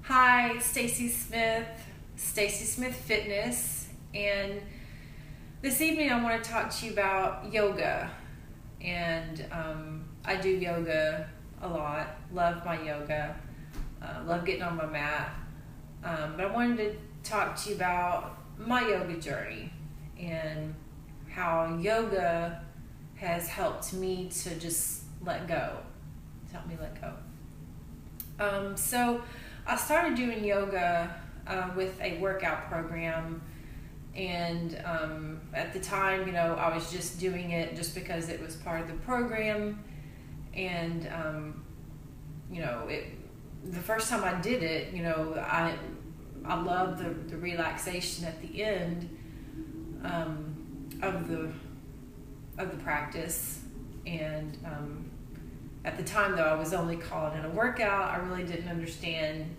Hi, Stacy Smith, Stacy Smith Fitness, and this evening I want to talk to you about yoga. And I do yoga a lot, love my yoga, love getting on my mat. But I wanted to talk to you about my yoga journey and how yoga has helped me to just let go. It's helped me let go. So I started doing yoga with a workout program, and at the time, I was just doing it just because it was part of the program, and the first time I did it, I loved the relaxation at the end of the practice, and at the time, though, I was only calling it a workout. I really didn't understand,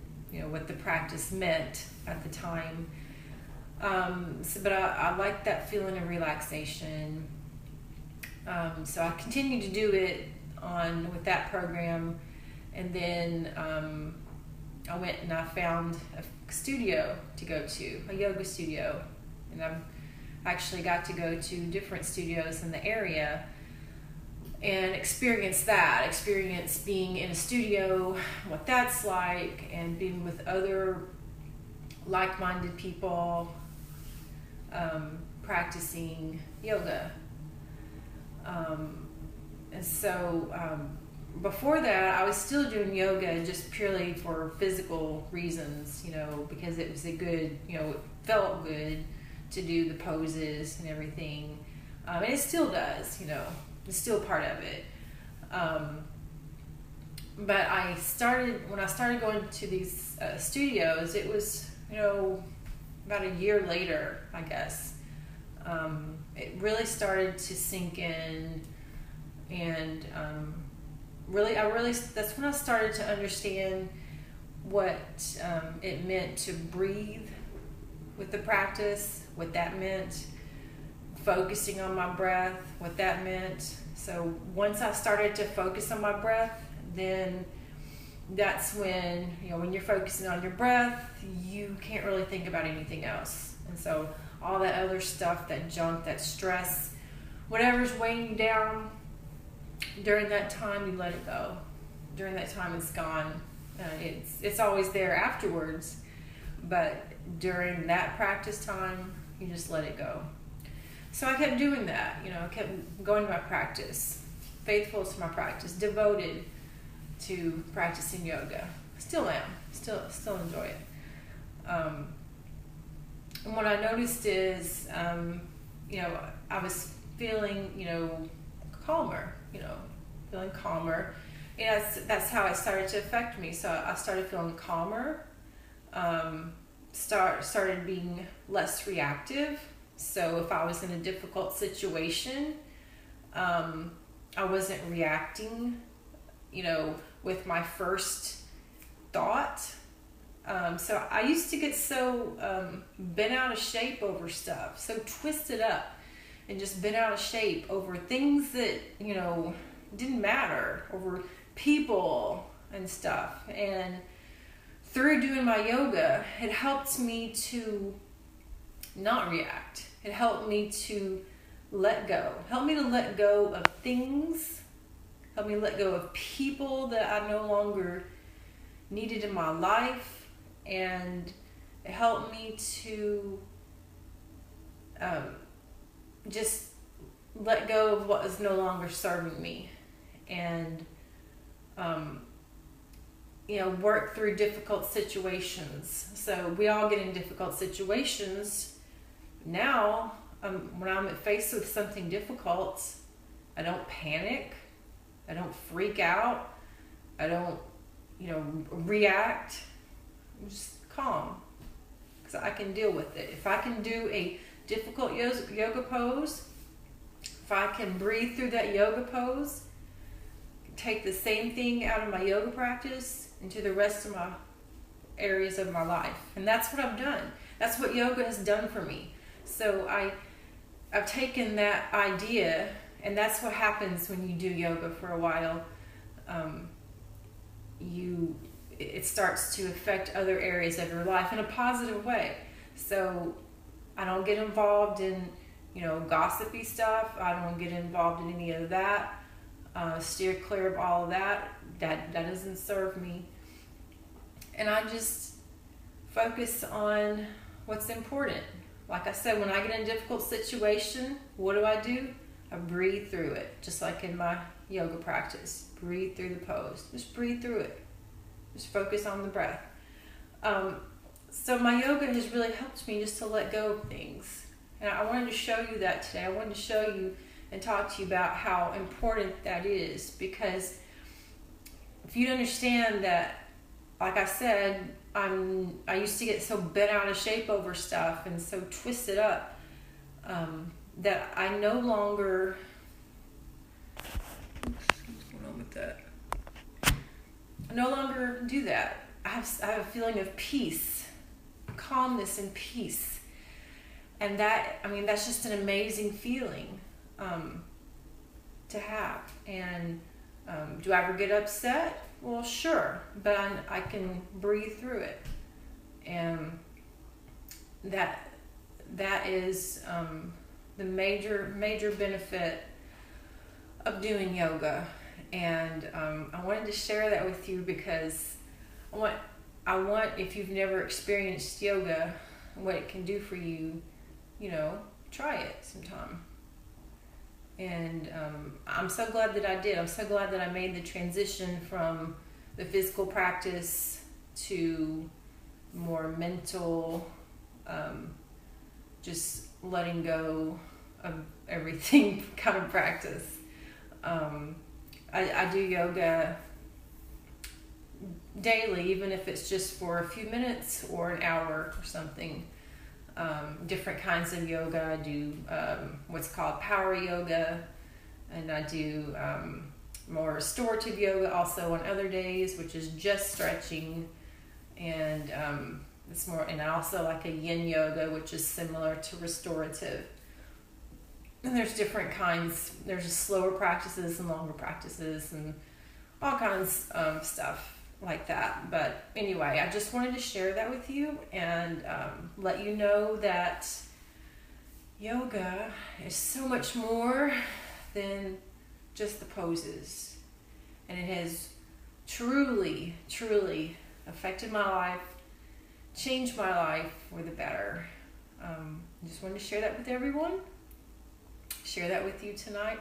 what the practice meant at the time. But I liked that feeling of relaxation. So I continued to do it with that program, and then I went and I found a studio to go to, a yoga studio, and I actually got to go to different studios in the area and experience being in a studio, what that's like, and being with other like-minded people practicing yoga. And so before that, I was still doing yoga just purely for physical reasons, because it was it felt good to do the poses and everything. And it still does, it's still part of it. But when I started going to these studios, it was, about a year later, I guess. It really started to sink in, and that's when I started to understand what it meant to breathe with the practice, what that meant, focusing on my breath, what that meant. So once I started to focus on my breath, then that's when, when you're focusing on your breath, you can't really think about anything else. And so all that other stuff, that junk, that stress, whatever's weighing you down, during that time, you let it go. During that time, it's gone. It's always there afterwards, but during that practice time, you just let it go. So I kept doing that, I kept going to my practice, faithful to my practice, devoted to practicing yoga. Still am, still enjoy it. And what I noticed is, I was feeling, calmer, feeling calmer. And that's how it started to affect me. So I started feeling calmer, started being less reactive. So if I was in a difficult situation, I wasn't reacting, with my first thought. So I used to get so bent out of shape over stuff, so twisted up and just bent out of shape over things that, didn't matter, over people and stuff. And through doing my yoga, it helped me to not react. It helped me to let go. Helped me to let go of things. Helped me let go of people that I no longer needed in my life. And it helped me to just let go of what is no longer serving me. And work through difficult situations. So we all get in difficult situations. Now, when I'm faced with something difficult, I don't panic. I don't freak out. I don't, react. I'm just calm, because I can deal with it. If I can do a difficult yoga pose, if I can breathe through that yoga pose, take the same thing out of my yoga practice into the rest of my areas of my life. And that's what I've done. That's what yoga has done for me. So I've taken that idea, and that's what happens when you do yoga for a while. it starts to affect other areas of your life in a positive way. So I don't get involved in, gossipy stuff. I don't get involved in any of that. Steer clear of all of that. That doesn't serve me. And I just focus on what's important. Like I said, when I get in a difficult situation, what do? I breathe through it, just like in my yoga practice. Breathe through the pose. Just breathe through it. Just focus on the breath. So my yoga has really helped me just to let go of things. And I wanted to show you that today. I wanted to show you and talk to you about how important that is, because if you understand that, like I said, I used to get so bent out of shape over stuff and so twisted up that I no longer. What's going on with that? I no longer do that. I have a feeling of peace, calmness, and peace, and that's just an amazing feeling to have. And do I ever get upset? Well, sure, but I can breathe through it, and that is the major benefit of doing yoga. And I wanted to share that with you because I want, if you've never experienced yoga, what it can do for you, try it sometime. And I'm so glad that I did. I'm so glad that I made the transition from the physical practice to more mental, just letting go of everything kind of practice. I do yoga daily, even if it's just for a few minutes or an hour or something. Different kinds of yoga. I do what's called power yoga, and I do more restorative yoga also on other days, which is just stretching, and it's more. And I also like a yin yoga, which is similar to restorative. And there's different kinds. There's just slower practices and longer practices, and all kinds of stuff like that. But anyway, I just wanted to share that with you and let you know that yoga is so much more than just the poses, and it has truly affected my life, changed my life for the better. I just wanted to share that with everyone, share that with you tonight,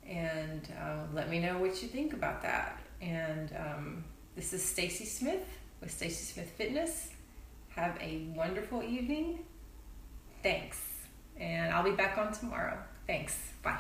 and let me know what you think about that. And this is Stacy Smith with Stacy Smith Fitness. Have a wonderful evening. Thanks. And I'll be back on tomorrow. Thanks. Bye.